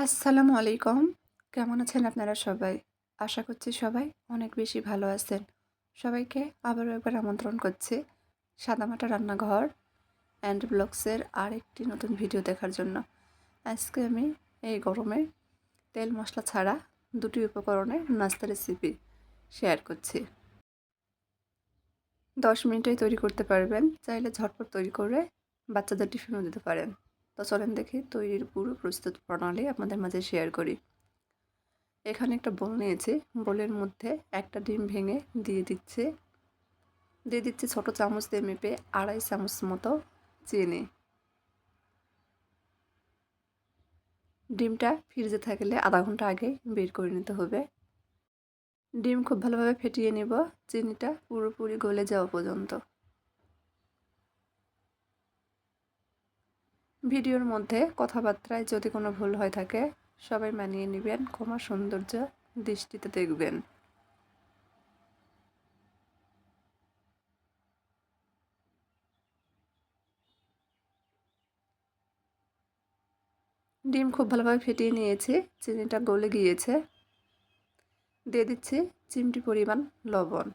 আসসালামু আলাইকুম। কেমন আছেন আপনারা সবাই? আশা করছি সবাই অনেক বেশি ভালো আছেন। সবাইকে আবারও একবার আমন্ত্রণ করছি সাদামাটা রান্নাঘর অ্যান্ড ব্লগসের আরেকটি নতুন ভিডিও দেখার জন্য। আজকে আমি এই গরমে তেল মশলা ছাড়া দুটি উপকরণে নাস্তা রেসিপি শেয়ার করছি। 10 মিনিটেই তৈরি করতে পারবেন। চাইলে ঝটপট তৈরি করে বাচ্চাদের টিফিনও দিতে পারেন। তো চলেন দেখি তৈরির পুরো প্রস্তুত প্রণালী আপনাদের মাঝে শেয়ার করি। এখানে একটা বোল নিয়েছি। বোলের মধ্যে একটা ডিম ভেঙে দিয়ে দিচ্ছি ছোট চামচ দিয়ে মেপে 2.5 চামচ মতো চিনি। ডিমটা ফ্রিজে থাকলে আধা ঘন্টা আগে বের করে নিতে হবে। ডিম খুব ভালোভাবে ফেটিয়ে নেব চিনিটা পুরোপুরি গলে যাওয়া পর্যন্ত। ভিডিওর মধ্যে কথাবার্তায় যদি কোনো ভুল হয়ে থাকে সবাই মানিয়ে নেবেন, ক্ষমা সৌন্দর্য দৃষ্টিতে দেখবেন। ডিম খুব ভালোভাবে ফেটিয়ে নিয়েছি, চিনিটা গলে গিয়েছে। দিয়ে দিচ্ছি চিমটি পরিমাণ লবণ।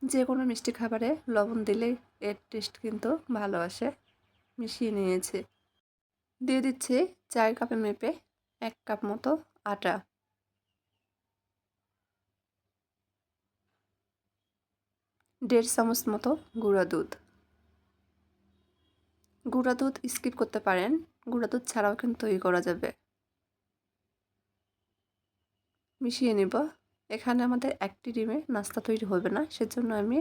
যে কোনো মিষ্টি খাবারে লবণ দিলেই এর টেস্ট কিন্তু ভালো আসে। মিশিয়ে নিয়েছি। দিয়ে দিচ্ছি 4 কাপে মেপে 1 কাপ মতো আটা। দেড় চামচ মতো গুঁড়া দুধ। গুঁড়া দুধ স্কিপ করতে পারেন, গুঁড়া দুধ ছাড়াও কিন্তু তৈরি করা যাবে। মিশিয়ে নিব। এখানে আমাদের একটি ডিমে নাস্তা তৈরি হবে না, সেজন্য আমি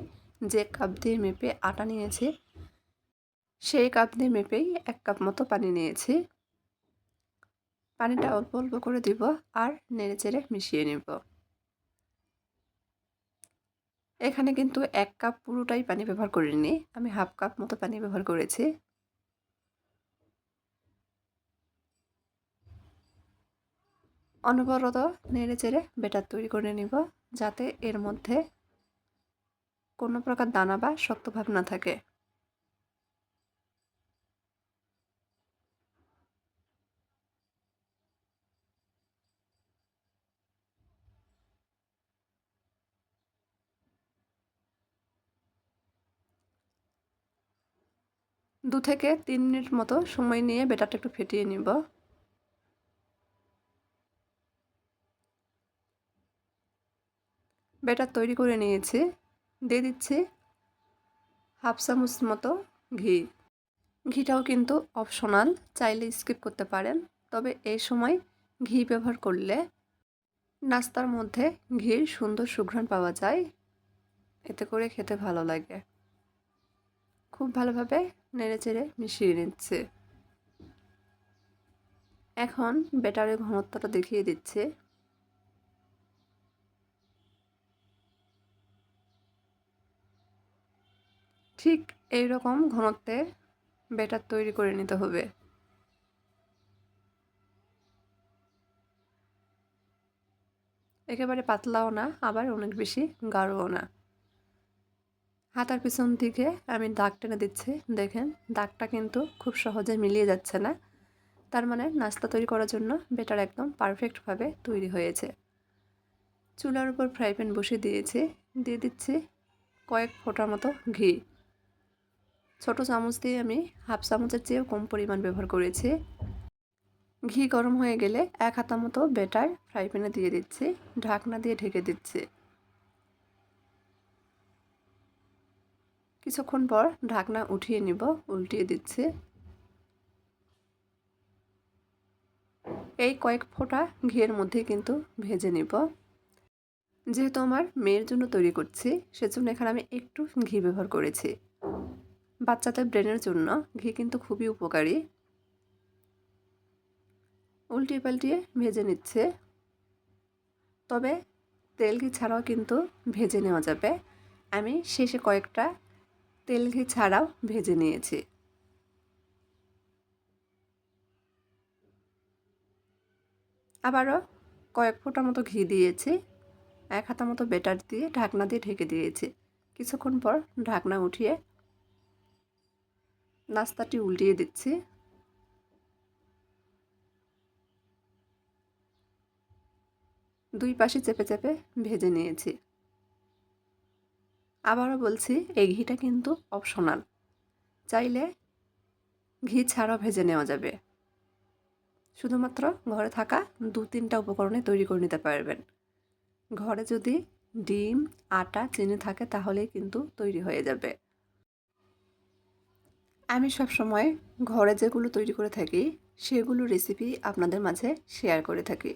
যে কাপ দিয়ে মেপে আটা নিয়েছি সেই কাপ দিয়ে মেপেই 1 কাপ মতো পানি নিয়েছি। পানিটা অল্প অল্প করে দিব আর নেড়েচেড়ে মিশিয়ে নেব। এখানে কিন্তু 1 কাপ পুরোটাই পানি ব্যবহার করিনি, আমি হাফ কাপ মতো পানি ব্যবহার করেছি। অনবরত নেড়েচেড়ে ব্যাটার তৈরি করে নিব, যাতে এর মধ্যে কোনো প্রকার দানা বা শক্ত ভাব না থাকে। দু থেকে 3 মিনিট মতো সময় নিয়ে ব্যাটারটা একটু ফেটিয়ে নিব। ব্যাটার তৈরি করে নিয়েছি। দিয়ে দিচ্ছি হাফ চামচ মতো ঘি। ঘিটাও কিন্তু অপশনাল, চাইলে স্কিপ করতে পারেন। তবে এই সময় ঘি ব্যবহার করলে নাস্তার মধ্যে ঘির সুন্দর সুঘ্রাণ পাওয়া যায়, এতে করে খেতে ভালো লাগে। খুব ভালোভাবে নেড়েচেড়ে মিশিয়ে নিচ্ছে। এখন ব্যাটারের ঘনত্বটা দেখিয়ে দিচ্ছে। ঠিক এই রকম ঘনত্বের ব্যাটার তৈরি করে নিতে হবে। একেবারে পাতলাও না, আবার অনেক বেশি গাঢ়ও না। হাতার পিছন দিকে আমি দাগ টেনে দিচ্ছি, দেখেন দাগটা কিন্তু খুব সহজে মিলিয়ে যাচ্ছে না। তার মানে নাস্তা তৈরি করার জন্য ব্যাটার একদম পারফেক্টভাবে তৈরি হয়েছে। চুলার উপর ফ্রাই প্যান বসিয়ে দিয়েছি। দিয়ে দিচ্ছি কয়েক ফোঁটা মতো ঘি। ছোট চামচ দিয়ে আমি হাফ চামচের চেয়েও কম পরিমাণ ব্যবহার করেছি। ঘি গরম হয়ে গেলে 1 হাতা মতো ব্যাটার ফ্রাই প্যানে দিয়ে দিচ্ছি, ঢাকনা দিয়ে ঢেকে দিচ্ছি। কিছুক্ষণ পর ঢাকনা উঠিয়ে নিব, উল্টিয়ে দিচ্ছি। এই কয়েক ফোঁটা ঘিয়ের মধ্যে কিন্তু ভেজে নিব। যেহেতু আমার মেয়ের জন্য তৈরি করছি, সেজন্য এখানে আমি একটু ঘি ব্যবহার করেছি। বাচ্চাদের ব্রেনের জন্য ঘি কিন্তু খুবই উপকারী। উল্টিয়ে পাল্টিয়ে ভেজে নিচ্ছে। তবে তেল ঘি ছাড়াও কিন্তু ভেজে নেওয়া যাবে। আমি শেষে কয়েকটা তেল ঘি ছাড়াও ভেজে নিয়েছি। আবারও কয়েক ফোঁটা মতো ঘি দিয়েছি। 1 হাতা মতো ব্যাটার দিয়ে ঢাকনা দিয়ে ঢেকে দিয়েছি। কিছুক্ষণ পর ঢাকনা উঠিয়ে নাস্তাটি উল্টিয়ে দিচ্ছি। দুই পাশে চেপে চেপে ভেজে নিয়েছি। আবারও বলছি, এই ঘিটা কিন্তু অপশনাল, চাইলে ঘি ছাড়াও ভেজে নেওয়া যাবে। শুধুমাত্র ঘরে থাকা 2-3টা উপকরণে তৈরি করে নিতে পারবেন। ঘরে যদি ডিম, আটা, চিনি থাকে তাহলেই কিন্তু তৈরি হয়ে যাবে। আমি সবসময় ঘরে যেগুলো তৈরি করে থাকি সেগুলো রেসিপি আপনাদের মাঝে শেয়ার করে থাকি।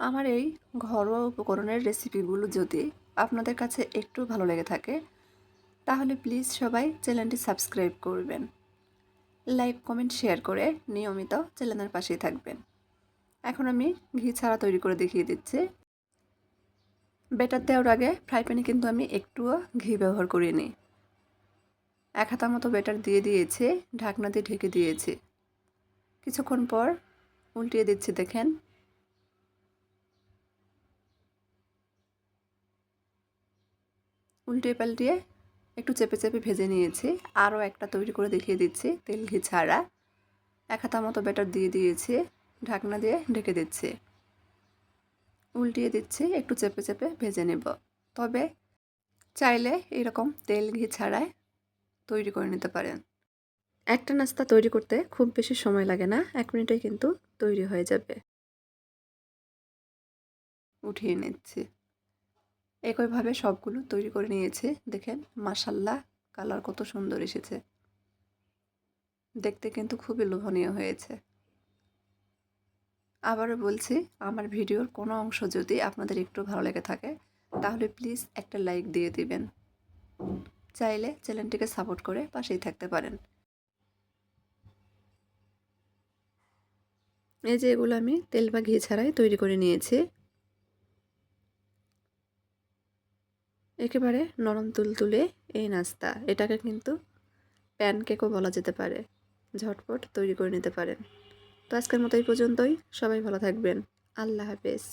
আমার এই ঘরোয়া উপকরণের রেসিপিগুলো যদি আপনাদের কাছে একটু ভালো লেগে থাকে তাহলে প্লিজ সবাই চ্যানেলটি সাবস্ক্রাইব করবেন, লাইক, কমেন্ট, শেয়ার করে নিয়মিত চ্যানেলের পাশেই থাকবেন। এখন আমি ঘি ছাড়া তৈরি করে দেখিয়ে দিচ্ছি। ব্যাটার দেওয়ার আগে ফ্রাই প্যানে কিন্তু আমি একটুও ঘি ব্যবহার করিনি। 1 হাতা মতো ব্যাটার দিয়ে দিয়েছি, ঢাকনা দিয়ে ঢেকে দিয়েছি। কিছুক্ষণ পর উল্টিয়ে দিচ্ছি, দেখেন। উল্টিয়ে পাল্টিয়ে একটু চেপে চেপে ভেজে নিয়েছি। আরও একটা তৈরি করে দেখিয়ে দিচ্ছি তেল ঘি ছাড়া। 1 হাতা মতো ব্যাটার দিয়ে দিয়েছি, ঢাকনা দিয়ে ঢেকে দিচ্ছি। উল্টিয়ে দিচ্ছি, একটু চেপে চেপে ভেজে নেব। তবে চাইলে এরকম তেল ঘি ছাড়াই তৈরি করে নিতে পারেন। একটা নাস্তা তৈরি করতে খুব বেশি সময় লাগে না, 1 মিনিটে কিন্তু তৈরি হয়ে যাবে। উঠিয়ে নিচ্ছি। একইভাবে সবগুলো তৈরি করে নিয়েছি। দেখেন মাশাআল্লাহ, কালার কত সুন্দর এসেছে। দেখতে কিন্তু খুবই লোভনীয় হয়েছে। আবারও বলছি, আমার ভিডিওর কোনো অংশ যদি আপনাদের একটু ভালো লেগে থাকে তাহলে প্লিজ একটা লাইক দিয়ে দিবেন। চাইলে চ্যানেলটিকে সাপোর্ট করে পাশেই থাকতে পারেন। এই যে এগুলো আমি তেল বা ঘি ছাড়াই তৈরি করে নিয়েছি। একেবারে নরম তুলতুলে এই নাস্তা। এটাকে কিন্তু প্যানকেকও বলা যেতে পারে। ঝটপট তৈরি করে নিতে পারেন। তো আজকের মতো এই পর্যন্তই। সবাই ভালো থাকবেন। আল্লাহ হাফেজ।